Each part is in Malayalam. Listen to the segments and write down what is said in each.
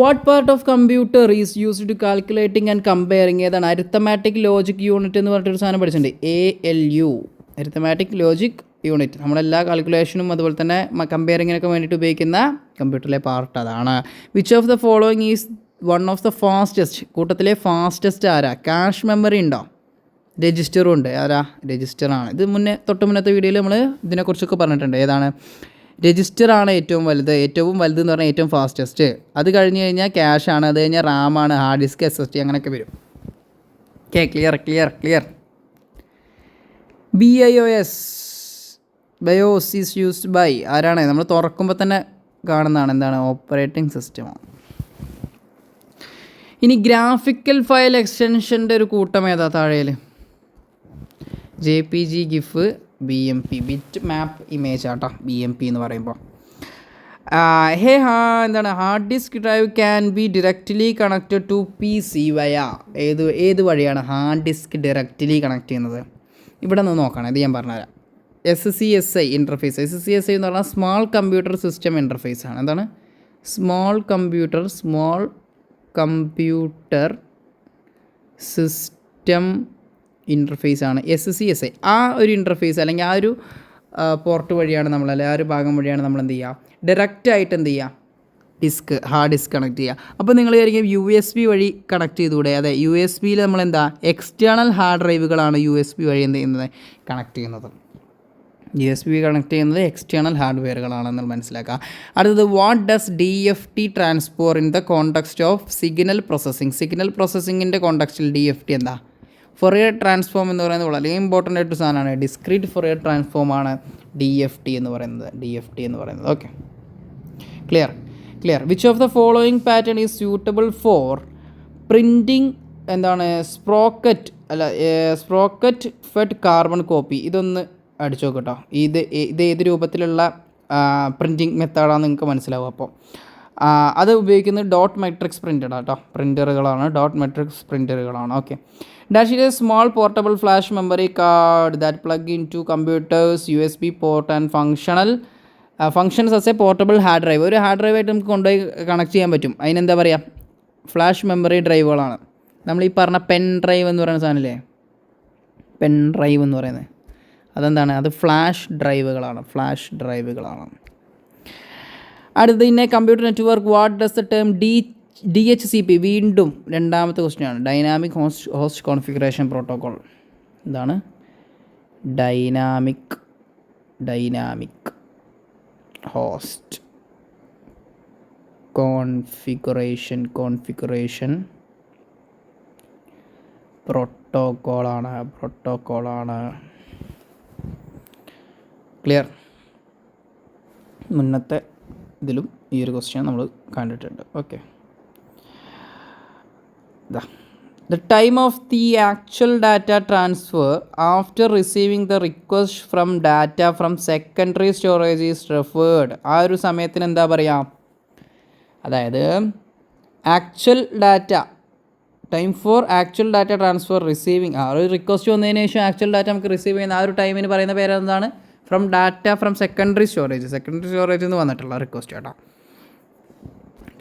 What part of computer is used to calculating and comparing? ഏതാണ്? അരിത്തമാറ്റിക് ലോജിക് യൂണിറ്റ് എന്ന് പറഞ്ഞിട്ടൊരു സാധനം പഠിച്ചിട്ടുണ്ട്. ALU, arithmetic logic unit. നമ്മളെല്ലാ കാൽക്കുലേഷനും അതുപോലെ തന്നെ കമ്പയറിങ്ങിനൊക്കെ വേണ്ടിയിട്ട് ഉപയോഗിക്കുന്ന കമ്പ്യൂട്ടറിലെ പാർട്ട് അതാണ്. Which of the following is one of the fastest? കൂട്ടത്തിലെ ഫാസ്റ്റസ്റ്റ് ആരാ? ക്യാഷ് മെമ്മറി ഉണ്ടോ? രജിസ്റ്ററും ഉണ്ട്. ആരാ? രജിസ്റ്ററാണ്. ഇത് തൊട്ട് മുന്നത്തെ വീഡിയോയിൽ നമ്മൾ ഇതിനെക്കുറിച്ചൊക്കെ പറഞ്ഞിട്ടുണ്ട്. ഏതാണ്? രജിസ്റ്ററാണ് ഏറ്റവും വലുത്. ഏറ്റവും വലുത് എന്ന് പറഞ്ഞാൽ ഏറ്റവും ഫാസ്റ്റസ്റ്റ്. അത് കഴിഞ്ഞ് കഴിഞ്ഞാൽ ക്യാഷാണ്. അത് കഴിഞ്ഞാൽ റാമാണ്, ഹാർഡ് ഡിസ്ക്, SSD അങ്ങനെയൊക്കെ വരും. Okay, clear. BIOS is used by ആരാണ്? നമ്മൾ തുറക്കുമ്പോൾ തന്നെ കാണുന്നതാണ്. എന്താണ്? ഓപ്പറേറ്റിംഗ് സിസ്റ്റമാണ്. ഇനി ഗ്രാഫിക്കൽ ഫയൽ എക്സ്റ്റൻഷൻ്റെ ഒരു കൂട്ടം ഏതാ താഴേൽ? JPG, GIF, BMP, bitmap image ആട്ടോ BMP എന്ന് പറയുമ്പോൾ. എന്താണ്? Hard disk drive can be directly connected to PC via ഏത് വഴിയാണ് ഹാർഡ് ഡിസ്ക് ഡയറക്റ്റ്ലി കണക്ട് ചെയ്യുന്നത്? ഇവിടെ നിന്ന് നോക്കണം. ഇത് ഞാൻ പറഞ്ഞുതരാം. SCSI interface. SCSI എന്ന് പറഞ്ഞാൽ സ്മാൾ കമ്പ്യൂട്ടർ സിസ്റ്റം ഇൻ്റർഫേസ് ആണ്. എന്താണ്? സ്മാൾ കമ്പ്യൂട്ടർ സിസ്റ്റം ഇൻ്റർഫേസ് ആണ് SCSI. ആ ഒരു ഇൻ്റർഫേസ് അല്ലെങ്കിൽ ആ ഒരു പോർട്ട് വഴിയാണ് നമ്മൾ, അല്ലെങ്കിൽ ആ ഒരു ഭാഗം വഴിയാണ് നമ്മൾ എന്ത് ചെയ്യുക? ഡയറക്റ്റായിട്ട് എന്ത് ചെയ്യുക? ഹാർഡ് ഡിസ്ക് കണക്ട് ചെയ്യുക. അപ്പോൾ നിങ്ങൾ വിചാരിക്കും USB വഴി കണക്ട് ചെയ്തുകൂടെ? അതെ, USB-യിൽ നമ്മൾ എക്സ്റ്റേണൽ ഹാർഡ് ഡ്രൈവുകളാണ് USB വഴി എന്ത് ചെയ്യുന്നത്? കണക്ട് ചെയ്യുന്നത്. USB കണക്ട് ചെയ്യുന്നത് എക്സ്റ്റേണൽ ഹാർഡ്വെയറുകളാണെന്ന് മനസ്സിലാക്കുക. അടുത്തത്, what does DFT transform in the context of signal processing? Signal പ്രോസസ്സിങ്ങിൻ്റെ കോണ്ടെക്സ്റ്റിൽ DFT എന്താ? ഫൊറിയർ ട്രാൻസ്ഫോം എന്ന് പറയുന്നത് വളരെ ഇമ്പോർട്ടൻ്റ് ആയിട്ട് സാധനമാണ്. ഡിസ്ക്രീറ്റ് ഫൊറിയർ ട്രാൻസ്ഫോമാണ് DFT എന്ന് പറയുന്നത്. Okay, clear. Which of the following pattern is suitable for printing? എന്താണ്? Sprocket fed carbon copy. ഇതൊന്ന് അടിച്ചു നോക്കട്ടോ. ഇത് ഏത് രൂപത്തിലുള്ള പ്രിൻറ്റിങ് മെത്തേഡാണെന്ന് നിങ്ങൾക്ക് മനസ്സിലാവും. അപ്പോൾ അത് ഉപയോഗിക്കുന്നത് ഡോട്ട് മെട്രിക്സ് പ്രിൻ്ററുകളാണ്. Okay. Dash it a small portable flash memory card that plug in to computers USB port and functions as a portable hard drive. ഒരു ഹാർഡ് ഡ്രൈവായിട്ട് നമുക്ക് കൊണ്ടുപോയി കണക്ട് ചെയ്യാൻ പറ്റും. അതിനെന്താ പറയുക? ഫ്ലാഷ് മെമ്മറി ഡ്രൈവുകളാണ്. നമ്മൾ ഈ പറഞ്ഞ പെൻ ഡ്രൈവ് എന്ന് പറയുന്ന സാധനമില്ലേ? പെൻ ഡ്രൈവ് എന്ന് പറയുന്നത് അതെന്താണ്? അത് ഫ്ലാഷ് ഡ്രൈവുകളാണ്. അടുത്തത്, in a computer network what does the term DHCP? വീണ്ടും രണ്ടാമത്തെ ക്വസ്റ്റ്യനാണ്. Dynamic host configuration protocol. എന്താണ്? ഡൈനാമിക് ഹോസ്റ്റ് കോൺഫിഗറേഷൻ പ്രോട്ടോക്കോളാണ്. ക്ലിയർ. മുന്നത്തെ ഇതിലും ഈ ഒരു ക്വസ്റ്റ്യൻ നമ്മൾ കണ്ടിട്ടുണ്ട്. Okay. The time of the actual data transfer after receiving the request from data from secondary storage is referred. ആ ഒരു സമയത്തിന് എന്താ പറയുക? അതായത് actual data, time for actual data transfer receiving. ആ ഒരു റിക്വസ്റ്റ് വന്നതിന് ശേഷം ആക്ച്വൽ ഡാറ്റ നമുക്ക് റിസീവ് ചെയ്യുന്ന ആ ഒരു ടൈമിന് പറയുന്ന പേരെന്താണ്? ഫ്രം സെക്കൻഡറി സ്റ്റോറേജ് നിന്ന് വന്നിട്ടുള്ള റിക്വസ്റ്റ് കേട്ടോ.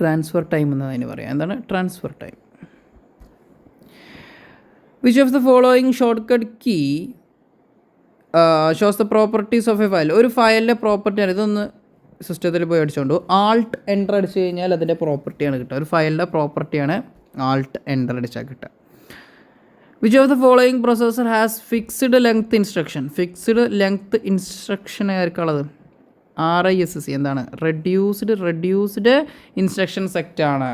ട്രാൻസ്ഫർ ടൈം എന്നതിന് പറയാം. എന്താണ്? Transfer time. Which of the following shortcut key shows the properties of a file? ഒരു ഫയലിൻ്റെ പ്രോപ്പർട്ടിയാണ്. ഇതൊന്ന് സിസ്റ്റത്തിൽ പോയി അടിച്ചുകൊണ്ടു. ആൾട്ട് എൻ്റർ അടിച്ചു കഴിഞ്ഞാൽ അതിൻ്റെ പ്രോപ്പർട്ടിയാണ് കിട്ടുക. ഒരു ഫയലിൻ്റെ പ്രോപ്പർട്ടിയാണ് ആൾട്ട് എൻ്റർ അടിച്ചാൽ കിട്ടുക. Which of the following processor has fixed length instruction ആയിരിക്കുള്ളത്? RISC. എന്താണ്? റെഡ്യൂസ്ഡ് ഇൻസ്ട്രക്ഷൻ സെറ്റാണ്.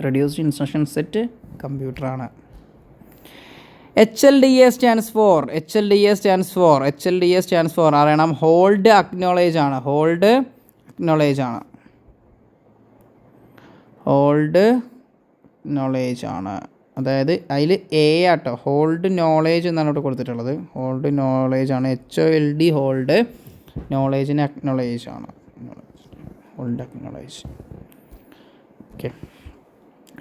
റെഡ്യൂസ്ഡ് ഇൻസ്ട്രക്ഷൻ സെറ്റ് കമ്പ്യൂട്ടറാണ്. HLDA സ്റ്റാൻഡ്സ് ഫോർ അറിയണം. ഹോൾഡ് അക്നോളേജ് ആണ്. അതായത് അതിൽ A ആട്ടോ. ഹോൾഡ് നോളേജ് എന്നാണ് ഇവിടെ കൊടുത്തിട്ടുള്ളത്. ഹോൾഡ് നോളേജ് ആണ്. HOLD ഹോൾഡ്, നോളേജിന് അക്നോളേജ് ആണ്. Hold acknowledge. Okay.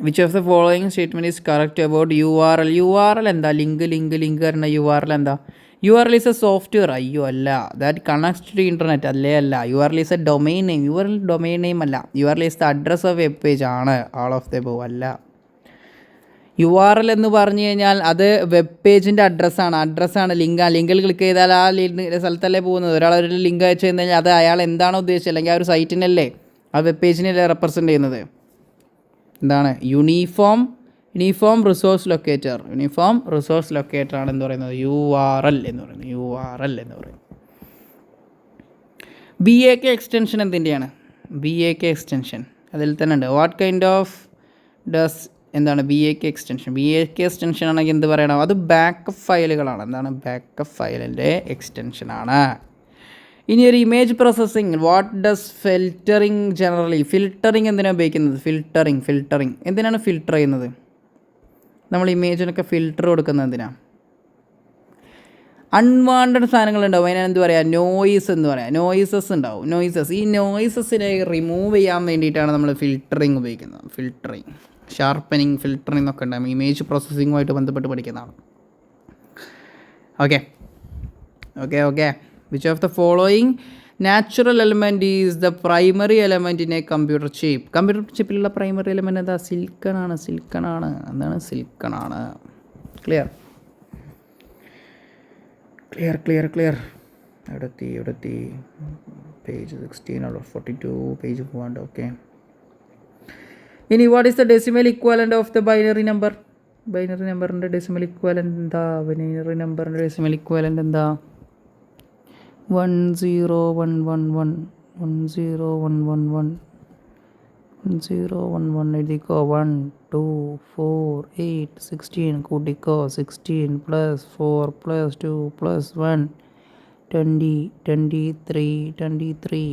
Which of the following statement is correct about URL? എന്താ? ലിങ്ക് പറഞ്ഞ URL എന്താ? URL is a software. അയ്യോ അല്ല. That connects to internet. അല്ലേ അല്ല. URL is a domain name. URL domain name അല്ല. URL is the address of web page ആണ്. ആൾ ഓഫ് ദ എബോവ് അല്ല. URL എന്ന് പറഞ്ഞു കഴിഞ്ഞാൽ അത് വെബ് പേജിൻ്റെ അഡ്രസ്സാണ് ലിങ്കിൽ ക്ലിക്ക് ചെയ്താൽ ആ സ്ഥലത്തല്ലേ പോകുന്നത്. ഒരാളൊരു ലിങ്ക് അയച്ചു കഴിഞ്ഞാൽ അത് അയാൾ എന്താണോ ഉദ്ദേശിച്ചത്, അല്ലെങ്കിൽ ആ ഒരു സൈറ്റിനല്ലേ ആ വെബ് പേജിനല്ലേ റെപ്രസെൻ്റ് ചെയ്യുന്നത്. എന്താണ് uniform resource locator. Uniform resource locator ആണ് എന്ന് പറയുന്നത് URL എന്ന് പറയുന്നത്. BAK എക്സ്റ്റൻഷൻ എന്തിൻ്റെയാണ്? BAK എക്സ്റ്റൻഷൻ അതിൽ തന്നെ ഉണ്ട്. വാട്ട് കൈൻഡ് ഓഫ് ഡസ് എന്താണ് BAK എക്സ്റ്റൻഷൻ? BAK എക്സ്റ്റൻഷൻ ആണെങ്കിൽ എന്ത് പറയണം? അത് ബാക്കപ്പ് ഫയലുകളാണ്. എന്താണ് ബാക്കപ്പ് ഫയലിൻ്റെ എക്സ്റ്റൻഷനാണ്. ഇനി ഒരു image processing. What does filtering generally? Filtering എന്തിനാണ് ഉപയോഗിക്കുന്നത്? ഫിൽറ്ററിങ് എന്തിനാണ് ഫിൽറ്റർ ചെയ്യുന്നത്? നമ്മൾ ഇമേജിനൊക്കെ ഫിൽറ്റർ കൊടുക്കുന്നത് എന്തിനാണ്? അൺവാണ്ടഡ് സാധനങ്ങളുണ്ടാവും. അതിനാണ് എന്ത് പറയുക? നോയിസ് എന്ന് പറയാം. നോയിസസ് ഉണ്ടാവും. ഈ നോയിസസിനെ റിമൂവ് ചെയ്യാൻ വേണ്ടിയിട്ടാണ് നമ്മൾ ഫിൽറ്ററിങ് ഉപയോഗിക്കുന്നത്. ഷാർപ്പനിങ്, ഫിൽറ്ററിങ് എന്നൊക്കെ ഉണ്ടാകും. ഇമേജ് പ്രോസസ്സിങ്ങുമായിട്ട് ബന്ധപ്പെട്ട് പഠിക്കുന്നതാണ്. Okay. Which of the following natural element is the primary element in a computer chip? Computer ചിപ്പിലുള്ള പ്രൈമറി എലമെൻറ്റ് എന്താ? സിലിക്കണാണ്. എന്താണ്? സിലിക്കണാണ്. ക്ലിയർ. എവിടെത്തി? പേജ് 16/42 പേജ് പോകാണ്ട്. ഓക്കെ. ഇനി what is the decimal equivalent of the binary number? Binary നമ്പറിൻ്റെ ഡെസിമൽ ഇക്വാലൻ്റ് എന്താ? 10111 എഴുതിക്കോ. 1 2 4 8 16 കൂട്ടിക്കോ. 16 + 4 + 2 + 1 20 23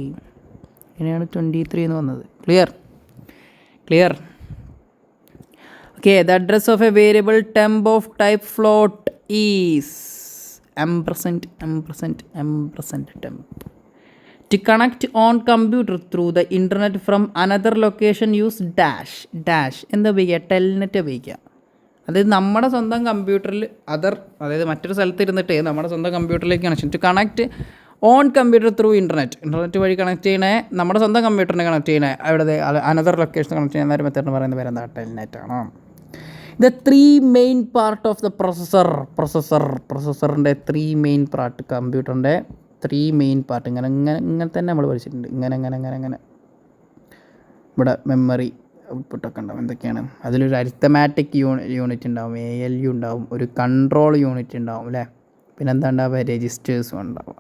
ഇങ്ങനെയാണ് 23 എന്ന് വന്നത്. Clear. Okay. The address of A variable temp of type float is ampersand temp. To connect on computer through the internet from another location use dash എന്താ ഉപയോഗിക്കുക? ടെൽനെറ്റ് ഉപയോഗിക്കുക. അതായത് നമ്മുടെ സ്വന്തം കമ്പ്യൂട്ടറിൽ അതായത് മറ്റൊരു സ്ഥലത്ത് ഇരുന്നിട്ട് നമ്മുടെ സ്വന്തം കമ്പ്യൂട്ടറിലേക്ക് connection. To connect on computer through internet വഴി കണക്ട് ചെയ്യണേ, നമ്മുടെ സ്വന്തം കമ്പ്യൂട്ടറിനെ കണക്ട് ചെയ്യണേ അവിടെ അനദർ ലൊക്കേഷൻ കണക്ട് ചെയ്യുന്ന ഒരു മെത്തേഡ് പറയുന്ന പേര് എന്താ? ടെൽനെറ്റ് ആണ്. The 3 main part of the പ്രൊസസ്സറിൻ്റെ 3 മെയിൻ പാർട്ട്, കമ്പ്യൂട്ടറിൻ്റെ 3 മെയിൻ പാർട്ട് ഇങ്ങനെ തന്നെ നമ്മൾ പഠിച്ചിട്ടുണ്ട്. ഇങ്ങനെ ഇവിടെ മെമ്മറി ഔട്ട്പുട്ടൊക്കെ ഉണ്ടാവും. എന്തൊക്കെയാണ്? അതിലൊരു അരിത്തമാറ്റിക് യൂണിറ്റ് ഉണ്ടാവും, ALU ഉണ്ടാവും, ഒരു കൺട്രോൾ യൂണിറ്റ് ഉണ്ടാവും അല്ലേ. പിന്നെ എന്താ ഉണ്ടാവുക? രജിസ്റ്റേഴ്സും ഉണ്ടാവുക.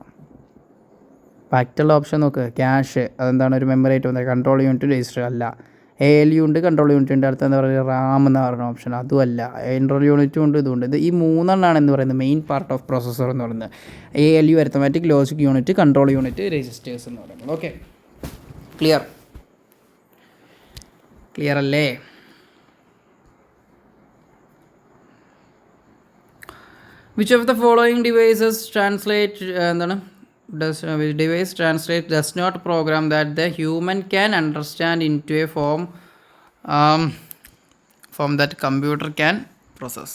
ബാക്കിയുള്ള ഓപ്ഷൻ നോക്ക്. ക്യാഷ് അതെന്താണ്? ഒരു മെമ്മറി ആയിട്ട് വന്നത്. കൺട്രോൾ യൂണിറ്റ് രജിസ്റ്റർ അല്ല. ALU ഉണ്ട്, കൺട്രോൾ യൂണിറ്റ് ഉണ്ട്. അടുത്ത് എന്താ പറയുക? RAM എന്ന് പറയുന്ന ഓപ്ഷൻ അതുമല്ല. ഇൻട്രൽ യൂണിറ്റും ഉണ്ട്, ഇതുണ്ട്. ഇത് ഈ 3 എന്ന് പറയുന്നത് മെയിൻ പാർട്ട് ഓഫ് പ്രൊസസ്സർ എന്ന് പറയുന്നത്. ALU arithmetic logic unit, control unit, registers എന്ന് പറയുന്നത്. ഓക്കെ. ക്ലിയർ അല്ലേ? Which of the following devices does not program that the human can understand into a form that computer can process?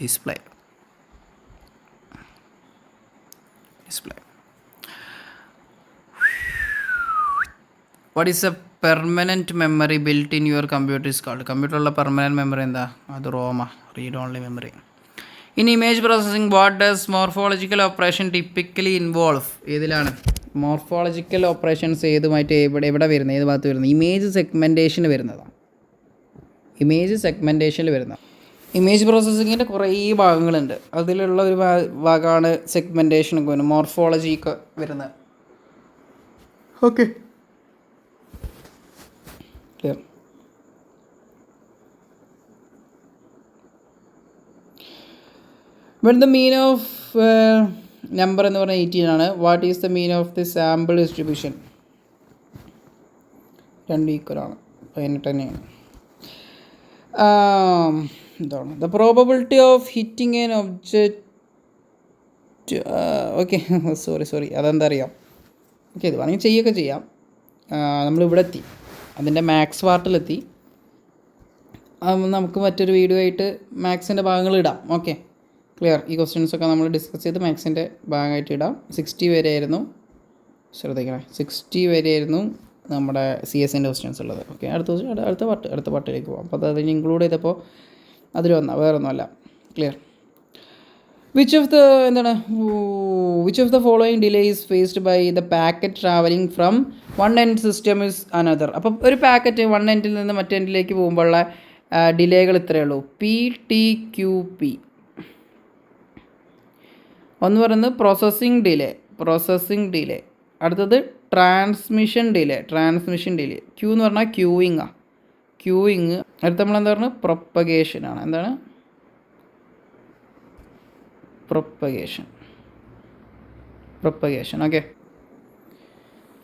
Display. What is a permanent memory built in your computer is called? കമ്പ്യൂട്ടറിലുള്ള പെർമനൻറ്റ് മെമ്മറി എന്താ? അത് ROM, read only memory. In image processing what does morphological operation typically involve? ഏതിലാണ് മോർഫോളജിക്കൽ ഓപ്പറേഷൻസ്? ഏതുമായിട്ട് എവിടെ വരുന്നത്? ഏത് ഭാഗത്ത് വരുന്നത്? ഇമേജ് സെഗ്മെൻറ്റേഷന് വരുന്നതാണ്. ഇമേജ് പ്രോസസ്സിങ്ങിൻ്റെ കുറേ ഭാഗങ്ങളുണ്ട്. അതിലുള്ള ഒരു ഭാഗമാണ് സെഗ്മെൻറ്റേഷൻ ഒക്കെ വരുന്നത്, മോർഫോളജി ഒക്കെ വരുന്നത്. Okay. Clear. When the mean of number എന്ന് പറഞ്ഞാൽ 18 ആണ്. What is the mean of the sample distribution? 2 equal ആണ്. 18 തന്നെയാണ്. എന്താണ് the probability of hitting N object? Okay, sorry അതെന്താ അറിയാം. ഓക്കെ, ഇത് വേണമെങ്കിൽ ചെയ്യാം. നമ്മളിവിടെ എത്തി, അതിൻ്റെ മാത്സ് പാർട്ടിലെത്തി. നമുക്ക് മറ്റൊരു വീഡിയോ ആയിട്ട് മാത്സിൻ്റെ ഭാഗങ്ങൾ ഇടാം. ഓക്കെ. ക്ലിയർ? ഈ ക്വസ്റ്റ്യൻസൊക്കെ നമ്മൾ ഡിസ്കസ് ചെയ്ത് മാത്സിൻ്റെ ഭാഗമായിട്ട് ഇടാം. 60 വരെയായിരുന്നു, ശ്രദ്ധിക്കണേ, 60 വരെയായിരുന്നു നമ്മുടെ CS-ൻ്റെ ക്വസ്റ്റ്യൻസ് ഉള്ളത്. ഓക്കെ, അടുത്ത പാട്ടിലേക്ക് പോകാം. അപ്പോൾ അതിന് ഇൻക്ലൂഡ് ചെയ്തപ്പോൾ അതിൽ വന്നാൽ വേറെ ഒന്നുമല്ല. Clear? Which of the following delay is faced by the packet travelling from one end system is another. അപ്പം ഒരു പാക്കറ്റ് വൺ എൻഡിൽ നിന്ന് മറ്റേ എൻഡിലേക്ക് പോകുമ്പോഴുള്ള ഡിലേകൾ ഇത്രയേ ഉള്ളൂ. PTQP. ഒന്ന് പറയുന്നത് പ്രോസസ്സിംഗ് ഡിലേ. അടുത്തത് ട്രാൻസ്മിഷൻ ഡിലേ. Q എന്ന് പറഞ്ഞാൽ ക്യൂയിങ്. അടുത്ത നമ്മളെന്താ പറഞ്ഞത്? പ്രൊപ്പഗേഷനാണ്. എന്താണ്? പ്രൊപ്പഗേഷൻ.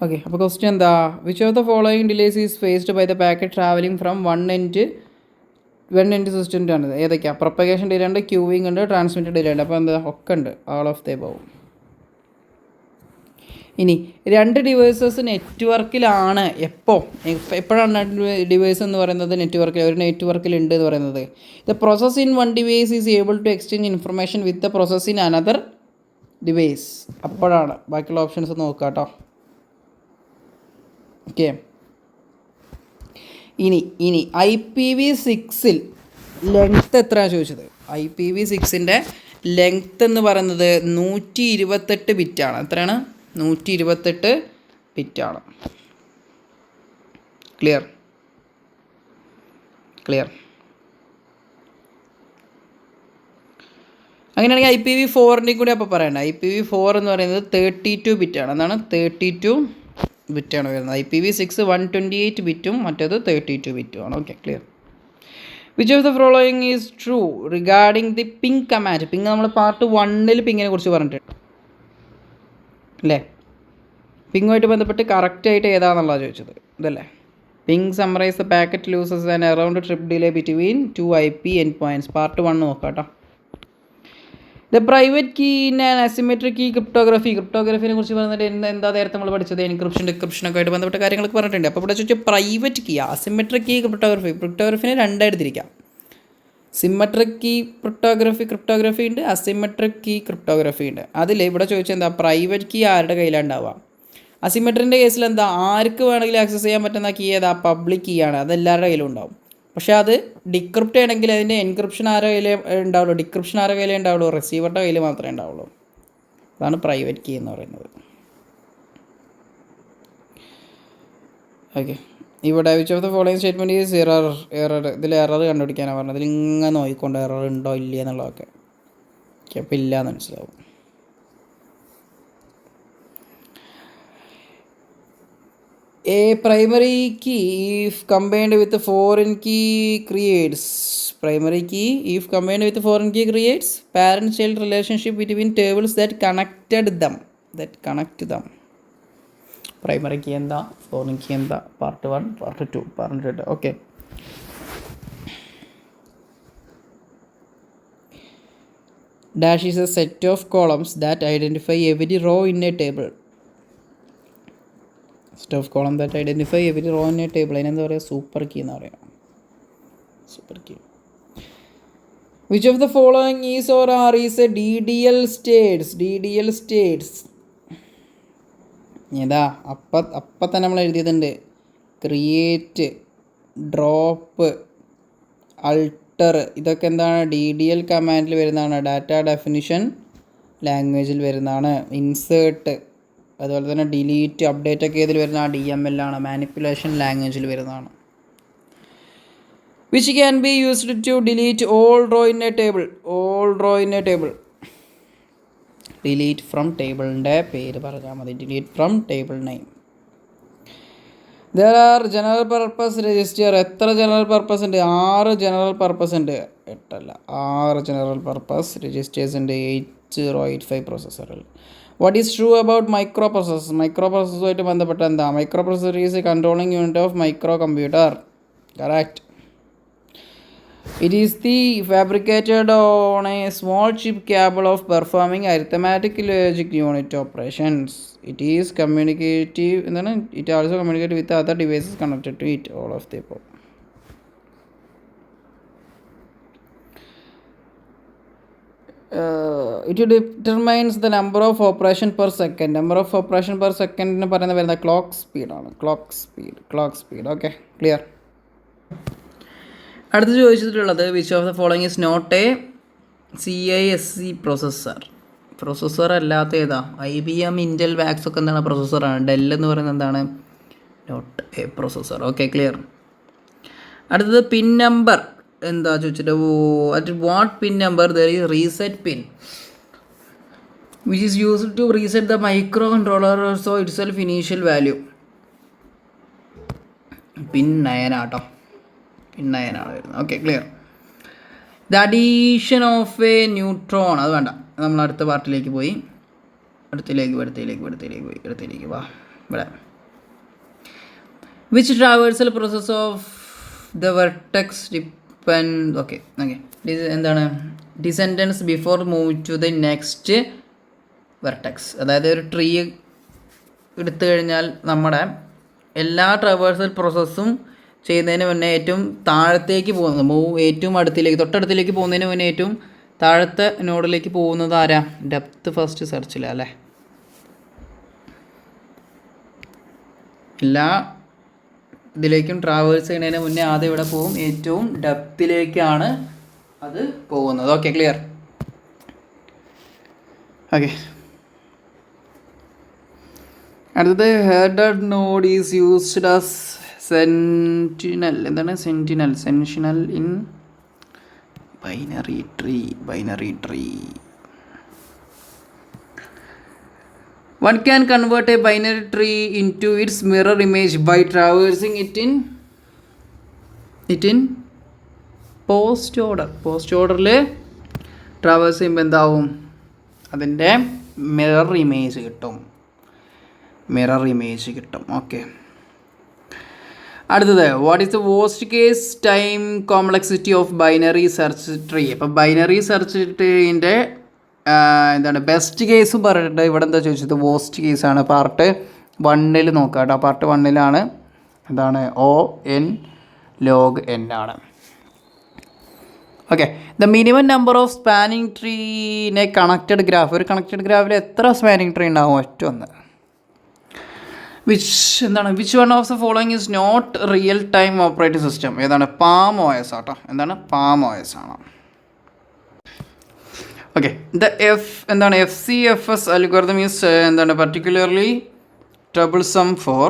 ഓക്കെ. അപ്പോൾ ക്വസ്റ്റ്യൻ എന്താ? Which of the following delays is faced by the packet travelling from one end system ആണ്. ഏതൊക്കെയാണ്? പ്രൊപ്പഗേഷൻ ഡിലേ ഉണ്ട്, ക്യൂയിങ് ഉണ്ട്, ട്രാൻസ്മിറ്റഡ് ഡിലേ ഉണ്ട്. അപ്പോൾ എന്താ? ഒക്കെ ഉണ്ട്. All of the above. ഇനി രണ്ട് ഡിവൈസസ് നെറ്റ്വർക്കിലാണ്. എപ്പോഴാണ് ഡിവൈസ് എന്ന് പറയുന്നത് ഒരു നെറ്റ്വർക്കിലുണ്ട് എന്ന് പറയുന്നത്? The process in one device is able to exchange information with the process in another device. അപ്പോഴാണ്. ബാക്കിയുള്ള ഓപ്ഷൻസ് നോക്കാം കേട്ടോ. ഓക്കെ. ഇനി IPv6 ലെങ്ത്ത് എത്രയാണ് ചോദിച്ചത്? IPv6ൻ്റെ ലെങ്ത്ത് എന്ന് പറയുന്നത് 128 ബിറ്റാണ്. എത്രയാണ്? 128 ബിറ്റാണ്. ക്ലിയർ? അങ്ങനെയാണെങ്കിൽ IPv4ൻ്റെയും കൂടി അപ്പോൾ പറയണ്ട. IPv4 എന്ന് പറയുന്നത് 32 ബിറ്റാണ്. എന്താണ്? 32 ബിറ്റാണ് വരുന്നത്. IPv6 128 ബിറ്റും മറ്റേത് 32 ബിറ്റുമാണ്. Okay, clear? Which of the following is true regarding the ping command? Ping നമ്മൾ പാർട്ട് 1 പിങ്ങിനെ കുറിച്ച് പറഞ്ഞിട്ടുണ്ട് അല്ലേ? പിങ്ങുമായിട്ട് ബന്ധപ്പെട്ട് കറക്റ്റായിട്ട് ഏതാണെന്നുള്ളതാണ് ചോദിച്ചത്. ഇതല്ലേ? Ping summarise the packet losses and around trip delay between 2 IP end points. Part 1 നോക്കാം കേട്ടോ. The private key in and asymmetric key ക്രിപ്റ്റോഗ്രഫിനെ കുറിച്ച് പറഞ്ഞിട്ട് എന്താ നേരത്തെ നമ്മൾ പഠിച്ചത്? ഡിക്രിപ്ഷനൊക്കെ ആയിട്ട് ബന്ധപ്പെട്ട കാര്യങ്ങളൊക്കെ പറഞ്ഞിട്ടുണ്ട്. അപ്പോൾ ഇവിടെ ചോദിച്ചാൽ പ്രൈവറ്റ് കീ, അസിമെട്രിക് കീ ക്രിപ്റ്റോഗ്രഫിനെ രണ്ടായിട്ട് തിരിക്കാം. സിമെട്രിക് കീ ക്രിപ്റ്റോഗ്രഫി ഉണ്ട്, അസിമെട്രിക് കീ ക്രിപ്റ്റോഗ്രഫി ഉണ്ട്. അതിൽ ഇവിടെ ചോദിച്ചാൽ എന്താ? പ്രൈവറ്റ് കീ ആരുടെ കയ്യിലാണ് ഉണ്ടാവുക? അസിമെട്രിൻ്റെ കേസിൽ എന്താ? ആർക്ക് വേണമെങ്കിലും ആക്സസ് ചെയ്യാൻ പറ്റുന്ന കീ ഏതാ? പബ്ലിക് കീ ആണ്. അത് എല്ലാവരുടെ കയ്യിലും ഉണ്ടാവും. പക്ഷേ അത് ഡിക്രിപ്റ്റ് ചെയ്യണമെങ്കിൽ അതിൻ്റെ എൻക്രിപ്ഷൻ ആരുടെ കയ്യിലേ ഉണ്ടാവുള്ളൂ? ഡിക്രിപ്ഷൻ ആരുടെ കയ്യിലേ ഉണ്ടാവുള്ളൂ? റിസീവറുടെ കയ്യിൽ മാത്രമേ ഉണ്ടാവുള്ളൂ. അതാണ് പ്രൈവറ്റ് കീ എന്ന് പറയുന്നത്. ഓക്കെ. ഇവിടെ which of the following statement is error. ഇതിൽ എറർ കണ്ടുപിടിക്കാനാണ് പറഞ്ഞത്. ഇതിൽ ഇങ്ങനെ നോക്കിക്കൊണ്ട് എറർ ഉണ്ടോ ഇല്ല എന്നുള്ളതൊക്കെ. ഓക്കെ, അപ്പോൾ ഇല്ല എന്ന് മനസ്സിലാവും. A primary key if combined with a foreign key creates parent-child relationship between tables that connect them. Primary key എന്താ? foreign key എന്താ? part 1, part 2, part 2. Okay. Dash is a set of columns that identify every row in a table. അതിനെന്താ പറയുക? സൂപ്പർ കീ എന്ന് പറയാം. Super key. Which of the following is or are is a DDL states? ഏതാ? അപ്പം തന്നെ നമ്മൾ എഴുതിയതുണ്ട്. ക്രിയേറ്റ്, ഡ്രോപ്പ്, അൾട്ടർ, ഇതൊക്കെ എന്താണ്? DDL കമാൻഡിൽ വരുന്നതാണ്. ഡാറ്റ ഡെഫിനിഷൻ ലാംഗ്വേജിൽ വരുന്നതാണ്. ഇൻസേർട്ട്, അതുപോലെ തന്നെ ഡിലീറ്റ്, അപ്ഡേറ്റ് ഒക്കെ ഇതിൽ വരുന്ന DML ആണ്. മാനിപ്പുലേഷൻ ലാംഗ്വേജിൽ വരുന്നതാണ്. Which can be used to delete all row in a table? Delete from ടേബിളിൻ്റെ പേര് പറഞ്ഞാൽ മതി. Delete from table name. There are general purpose register. എത്ര ജനറൽ പർപ്പസ് ഉണ്ട്? 6 ജനറൽ പർപ്പസ് ഉണ്ട്. 8 അല്ല, 6 ജനറൽ പർപ്പസ് രജിസ്റ്റേഴ്സ് ഉണ്ട് 8085 പ്രോസസ്സറിൽ. What is true about micro പ്രോസസ്സറുമായിട്ട് ബന്ധപ്പെട്ട എന്താ? Microprocessor is a controlling unit of microcomputer. Correct. It is the fabricated on a small chip capable of performing arithmetic logic unit operations. It is communicative. എന്താണ്? It also communicates with other devices connected to it. All of the above. It determines the number of operation per second. Number of operation per സെക്കൻഡിന് പറയുന്നത് വരുന്നത് ക്ലോക്ക് സ്പീഡാണ്. Clock speed. Okay, clear. അടുത്ത് ചോദിച്ചിട്ടുള്ളത് which of the following is not a CISC processor അല്ലാത്ത ഏതാ? IBM, Intel, വാക്സ് ഒക്കെ എന്താണ്? പ്രൊസസ്സറാണ്. ഡെൽ എന്ന് പറയുന്നത് എന്താണ്? Not a processor. Okay, clear. അടുത്തത് പിൻ നമ്പർ എന്താ ചോദിച്ചിട്ട്, at what pin number there is reset pin which is used to reset the microcontroller so itself initial value. Pin 9 ആട്ടോ, പിൻ 9 ആണ് വരുന്നത്. Okay, clear. The addition of a neutron, അത് വേണ്ട, നമ്മൾ അടുത്ത പാർട്ടിലേക്ക് പോയി. അടുത്തേക്ക് വാ. ഇവിടെ which traversal process of the vertex depend. Okay, എന്താണ്? Descendants before move to the next vertex. അതായത് ഒരു ട്രീ എടുത്തു കഴിഞ്ഞാൽ നമ്മുടെ എല്ലാ ട്രാവേഴ്സൽ പ്രോസസ്സും ചെയ്യുന്നതിന് മുന്നേ ഏറ്റവും താഴത്തേക്ക് പോകുന്നത്, ഏറ്റവും തൊട്ടടുത്തിലേക്ക് പോകുന്നതിന് മുന്നേ ഏറ്റവും താഴത്തെ നോഡിലേക്ക് പോകുന്നത് ആരാ? ഡെപ്ത് ഫസ്റ്റ് സെർച്ചില്ല അല്ലേ? എല്ലാ ഇതിലേക്കും ട്രാവേഴ്സ് ചെയ്യുന്നതിന് മുന്നേ ആദ്യം ഇവിടെ പോകും, ഏറ്റവും ഡെപ്തിലേക്കാണ് അത് പോകുന്നത്. Okay, clear. ഓക്കെ, അടുത്തത് header node is used as sentinel. എന്താണ് sentinel in binary tree. One can convert a binary tree into its mirror image by traversing it in post order. Post ഓർഡറിൽ ട്രാവേഴ്സ് ചെയ്യുമ്പോൾ എന്താവും? അതിൻ്റെ മിറർ ഇമേജ് കിട്ടും. ഓക്കെ, അടുത്തത് what is the worst case time complexity of binary search tree. അപ്പോൾ ബൈനറി സെർച്ച് ട്രീൻ്റെ എന്താണ് ബെസ്റ്റ് കേസും പറഞ്ഞിട്ടുണ്ട്. ഇവിടെ എന്താ ചോദിച്ചത്? വോസ്റ്റ് കേസാണ്. പാർട്ട് 1 നോക്കാം കേട്ടോ. പാർട്ട് 1 എന്താണ്? ON log n ആണ്. Okay, the minimum number of spanning ട്രീനെ കണക്റ്റഡ് ഗ്രാഫ്. ഒരു കണക്റ്റഡ് ഗ്രാഫിൽ എത്ര സ്പാനിങ് ട്രീ ഉണ്ടാകും? ഒറ്റ. Which one of the following is not real time operating system? ഏതാണ്? പാം OS ആട്ടോ. എന്താണ്? പാം OS ആണ്. Okay, FCFS algorithm is particularly troublesome for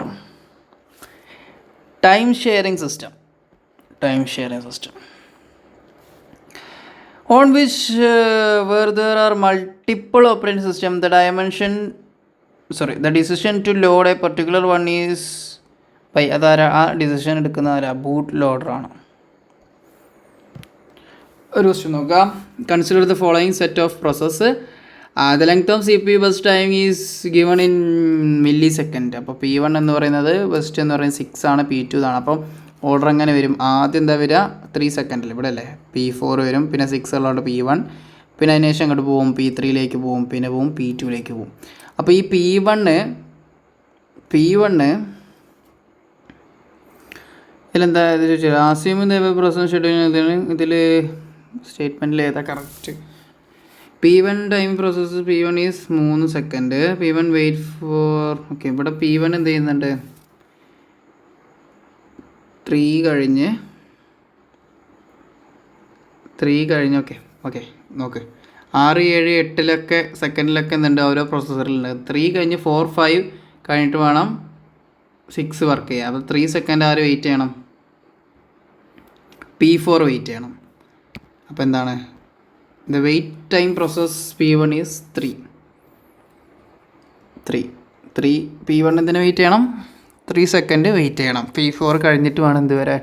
time sharing system on which where there are multiple operating system, the decision to load a particular one is by ആ ഡിസിഷൻ എടുക്കുന്ന ബൂട്ട് ലോഡറാണ്. ഒരു ക്വസ്റ്റ്യൻ നോക്കാം. Consider the following set of process. The length of CPU bus time is given in milli second. അപ്പോൾ P1 എന്ന് പറയുന്നത് ബസ്റ്റ് എന്ന് പറയുന്നത് 6 ആണ്, P2 ഇതാണ്. അപ്പം ഓർഡർ എങ്ങനെ വരും? ആദ്യം എന്താ വരിക? 3 സെക്കൻഡിൽ ഇവിടെ അല്ലേ? P4 വരും, പിന്നെ 6 ഉള്ളതുകൊണ്ട് P1, പിന്നെ അതിന് ശേഷം അങ്ങോട്ട് പോകും, P3ലേക്ക് പോകും, പിന്നെ പോകും P2ലേക്ക് പോകും. അപ്പോൾ ഈ P1 ഇതിലെന്താ ഇത് ചോദിച്ചാൽ ആസ്യൂം പ്രോസസ് ഷെഡ്യൂൾ. ഇതിൽ സ്റ്റേറ്റ്മെൻറ്റിൽ ഏതാ correct? P1 time process P1 is 3 second. P1 wait for. Okay, ഇവിടെ P1 എന്ത് ചെയ്യുന്നുണ്ട്? 3 കഴിഞ്ഞ്. ഓക്കെ നോക്ക്, 6, 7, 8 സെക്കൻഡിലൊക്കെ എന്തുണ്ട്? ഓരോ പ്രോസസ്സറിലുണ്ട്. 3 കഴിഞ്ഞ് 4, 5 കഴിഞ്ഞിട്ട് വേണം 6 വർക്ക് ചെയ്യാം. അപ്പോൾ 3 സെക്കൻഡ് ആര് വെയിറ്റ് ചെയ്യണം? P4 വെയിറ്റ് ചെയ്യണം. അപ്പോൾ എന്താണ്? The wait time process P1 is 3. P1 എന്തിനു വെയിറ്റ് ചെയ്യണം? 3 സെക്കൻഡ് വെയിറ്റ് ചെയ്യണം. P4 കഴിഞ്ഞിട്ട് വേണം എന്ത് വരാൻ?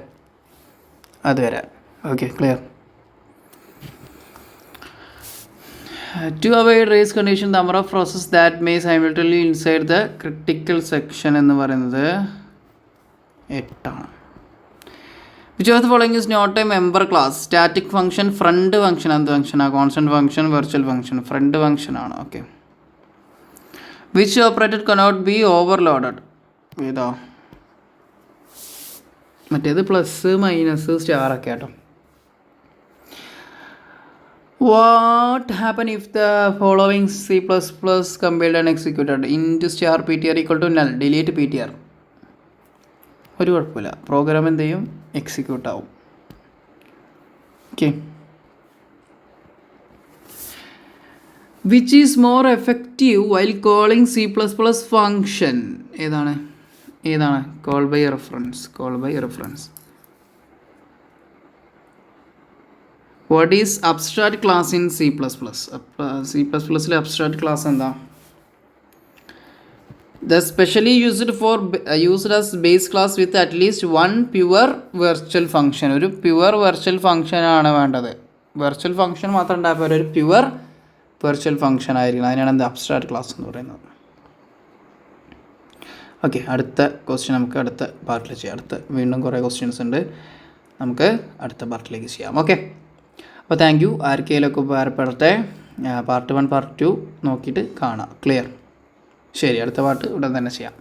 അത് വരാൻ. Okay, clear. To avoid race condition, the number of process that may simultaneously inside the critical section എന്ന് പറയുന്നത് 8 ആണ്. Which of the following is not a member class? Static function, friend function, എന്ത് ഫംഗ്ഷൻ ആണ്? Constant function, virtual function. Friend function ആണ്. Okay. Which operator cannot be overloaded? ഏതാ? മറ്റേത് പ്ലസ് മൈനസ് സ്റ്റാർ ഒക്കെ ആട്ടോ. What happen if the following C++ compiled and executed int star PTR equal to null delete PTR. ഒരു കുഴപ്പമില്ല, പ്രോഗ്രാം എന്ത് ചെയ്യും, എക്സിക്യൂട്ട് ആവും. Okay. Which is more effective while calling C++ function? ഏതാണ്? Call by reference. What is abstract class in C++? C++ലെ അബ്സ്ട്രാക്ട് ക്ലാസ് എന്താ? The specially used as base class with at least one pure virtual function. ഒരു പ്യുവർ വെർച്വൽ ഫംഗ്ഷൻ ആണ് വേണ്ടത്. വെർച്വൽ ഫംഗ്ഷൻ മാത്രം ഉണ്ടാകുമ്പോൾ ഒരു പ്യുവർ വെർച്വൽ ഫംഗ്ഷൻ ആയിരിക്കണം. അതിനാണ് എന്ത് അബ്സ്ട്രാക്ട് ക്ലാസ് എന്ന് പറയുന്നത്. ഓക്കെ, അടുത്ത ക്വസ്റ്റ്യൻ നമുക്ക് അടുത്ത പാർട്ടിൽ ചെയ്യാം. വീണ്ടും കുറേ ക്വസ്റ്റ്യൻസ് ഉണ്ട്, നമുക്ക് അടുത്ത പാർട്ടിലേക്ക് ചെയ്യാം. ഓക്കെ, അപ്പോൾ താങ്ക് യു. ആർക്കെങ്കിലുമൊക്കെ ഉപകാരപ്പെടട്ടെ. പാർട്ട് 1 പാർട്ട് 2 നോക്കിയിട്ട് കാണാം. ക്ലിയർ? ശരി, അടുത്ത പാർട്ട് ഉടൻ തന്നെ ചെയ്യാം.